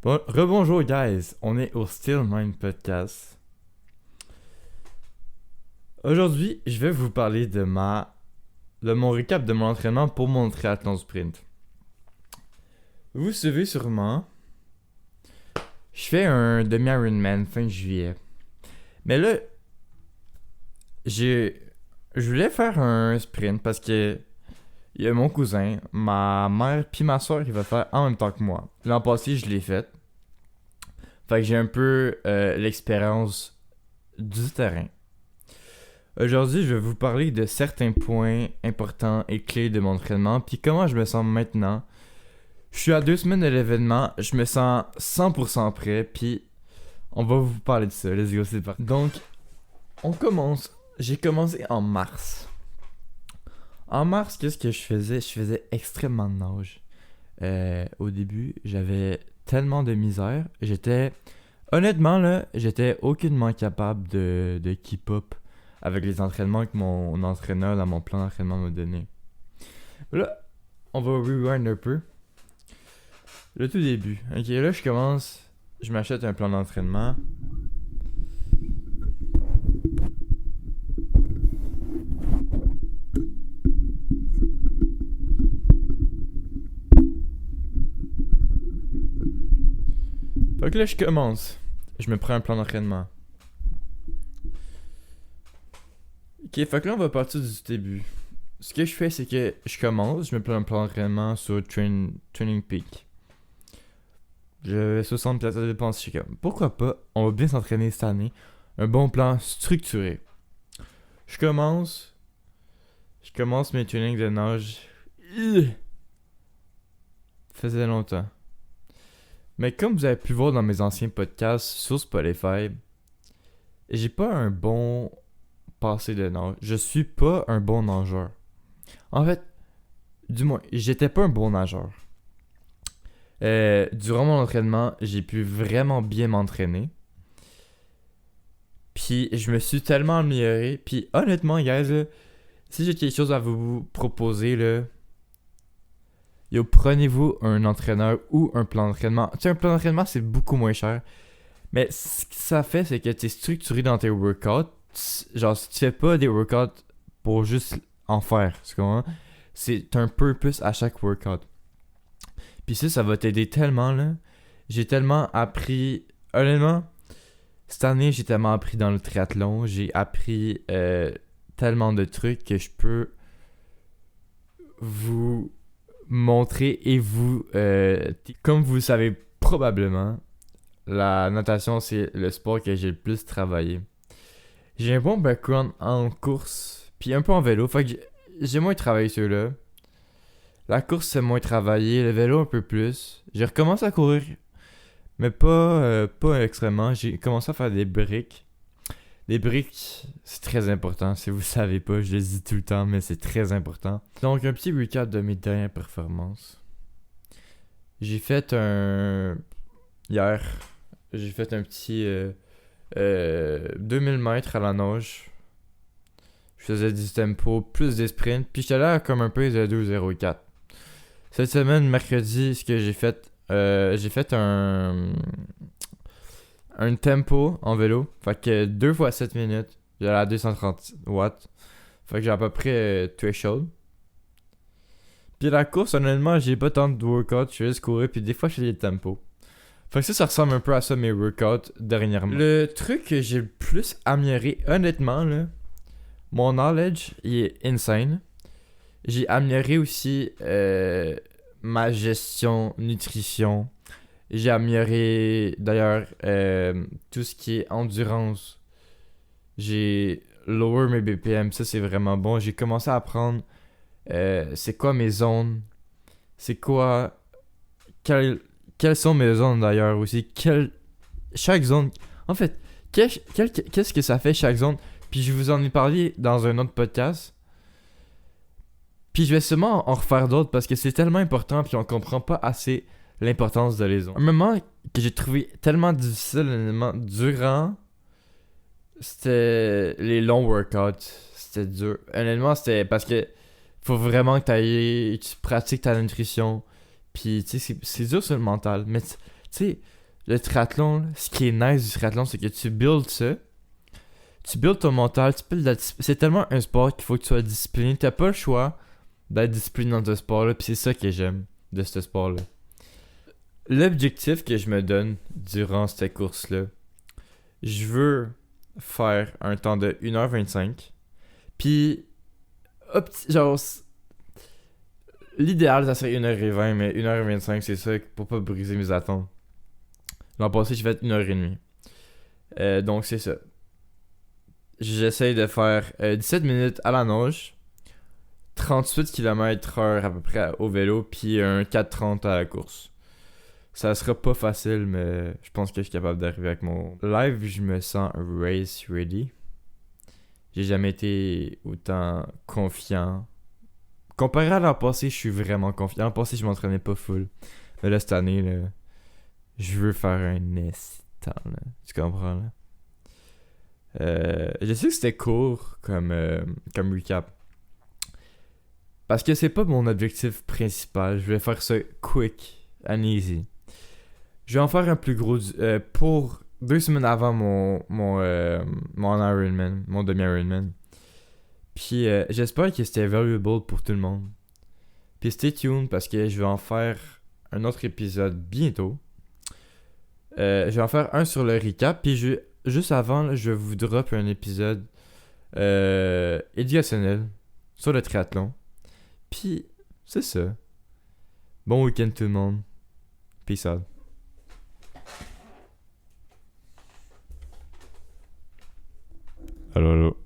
Bon, rebonjour guys, on est au Still Mind Podcast. Aujourd'hui, je vais vous parler de mon récap de mon entraînement pour mon triathlon sprint. Vous savez sûrement, je fais un demi-Ironman fin juillet. Mais là, je voulais faire un sprint parce que il y a mon cousin, ma mère puis ma soeur qui va faire en même temps que moi. L'an passé, je l'ai fait. Fait que j'ai un peu l'expérience du terrain. Aujourd'hui, je vais vous parler de certains points importants et clés de mon entraînement, puis comment je me sens maintenant. Je suis à 2 semaines de l'événement, je me sens 100% prêt, puis on va vous parler de ça. Let's go, c'est parti. Donc, on commence. J'ai commencé en mars. En mars, qu'est-ce que je faisais? Je faisais extrêmement de nage. Au début, j'avais tellement de misère. Honnêtement, là, j'étais aucunement capable de keep up avec les entraînements que mon entraîneur dans mon plan d'entraînement m'a donné. Là, on va rewind un peu. Le tout début. Ok, là, je m'achète un plan d'entraînement. Fait que là, je commence. Je me prends un plan d'entraînement. Ok, fait que là, on va partir du début. Ce que je fais, c'est que je commence, je me prends un plan d'entraînement sur Training Peak. J'avais 60 places de dépenses. Je suis comme, pourquoi pas, on va bien s'entraîner cette année. Un bon plan structuré. Je commence mes trainings de nage. Faisait longtemps. Mais comme vous avez pu voir dans mes anciens podcasts sur Spotify, j'ai pas un bon passé de nage. Je suis pas un bon nageur. En fait, du moins, j'étais pas un bon nageur. Durant mon entraînement, j'ai pu vraiment bien m'entraîner. Puis je me suis tellement amélioré. Puis honnêtement, guys, là, si j'ai quelque chose à vous proposer, là, prenez-vous un entraîneur ou un plan d'entraînement. Tu sais, un plan d'entraînement, c'est beaucoup moins cher. Mais ce que ça fait, c'est que tu es structuré dans tes workouts. Genre, si tu fais pas des workouts pour juste en faire, tu comprends? C'est un purpose à chaque workout. Puis ça va t'aider tellement, là. J'ai tellement appris. Honnêtement, cette année, j'ai tellement appris dans le triathlon. J'ai appris tellement de trucs que je peux vous montrer et vous... comme vous le savez probablement, la natation, c'est le sport que j'ai le plus travaillé. J'ai un bon background en course, puis un peu en vélo. Fait que j'ai moins travaillé ceux-là. La course, c'est moins travaillé. Le vélo, un peu plus. J'ai recommencé à courir, mais pas extrêmement. J'ai commencé à faire des briques. Les briques, c'est très important. Si vous ne savez pas, je le dis tout le temps, mais c'est très important. Donc, un petit recap de mes dernières performances. J'ai fait Hier, j'ai fait un petit 2000 mètres à la nage. Je faisais du tempo, plus des sprints. Puis j'étais là comme un peu de 2,04. Cette semaine, mercredi, ce que j'ai fait un tempo en vélo. Fait que 2 fois 7 minutes. J'allais à 230 watts. Fait que j'ai à peu près threshold. Puis la course, honnêtement, j'ai pas tant de workout. Je fais juste courir. Puis des fois, je fais des tempos. Fait que ça ressemble un peu à ça, mes workouts dernièrement. Le truc que j'ai le plus amélioré, honnêtement, là, mon knowledge, il est insane. J'ai amélioré aussi ma gestion, nutrition. J'ai amélioré d'ailleurs tout ce qui est endurance. J'ai lower mes BPM, ça c'est vraiment bon. J'ai commencé à apprendre c'est quoi mes zones. C'est quoi... Quelles sont mes zones d'ailleurs aussi. Chaque zone... En fait, qu'est-ce que ça fait chaque zone? Puis je vous en ai parlé dans un autre podcast. Puis je vais sûrement en refaire d'autres parce que c'est tellement important puis on comprend pas assez l'importance de les zones. Un moment que j'ai trouvé tellement difficile, honnêtement, durant, c'était les longs workouts. C'était dur. Honnêtement, c'était parce que faut vraiment que tu pratiques ta nutrition. Puis tu sais, c'est dur sur le mental. Mais sais, le triathlon, là, ce qui est nice du triathlon, c'est que tu builds ça. Tu builds ton mental, tu builds c'est tellement un sport qu'il faut que tu sois discipliné. T'as pas le choix d'être discipliné dans ce sport-là, puis c'est ça que j'aime de ce sport-là. L'objectif que je me donne durant cette course-là, je veux faire un temps de 1h25. Puis, genre, l'idéal, ça serait 1h20, mais 1h25, c'est ça pour pas briser mes attentes. L'an passé, j'ai fait 1h30. Donc, c'est ça. J'essaye de faire 17 minutes à la nage, 38 km/h à peu près au vélo, puis un 4,30 à la course. Ça sera pas facile, mais je pense que je suis capable d'arriver avec mon live. Je me sens race ready. J'ai jamais été autant confiant. Comparé à l'an passé, je suis vraiment confiant. L'an passé, je m'entraînais pas full. Mais là, cette année, là, je veux faire un instant, là. Tu comprends, là? Je sais que c'était court comme recap. Parce que c'est pas mon objectif principal. Je vais faire ça quick and easy. Je vais en faire un plus gros pour 2 semaines avant mon Ironman, mon demi-Ironman. Puis j'espère que c'était valuable pour tout le monde. Puis stay tuned parce que je vais en faire un autre épisode bientôt. Je vais en faire un sur le recap. Puis juste avant, là, je vous drop un épisode éducationnel sur le triathlon. Puis c'est ça. Bon week-end tout le monde. Peace out. Allô, allô.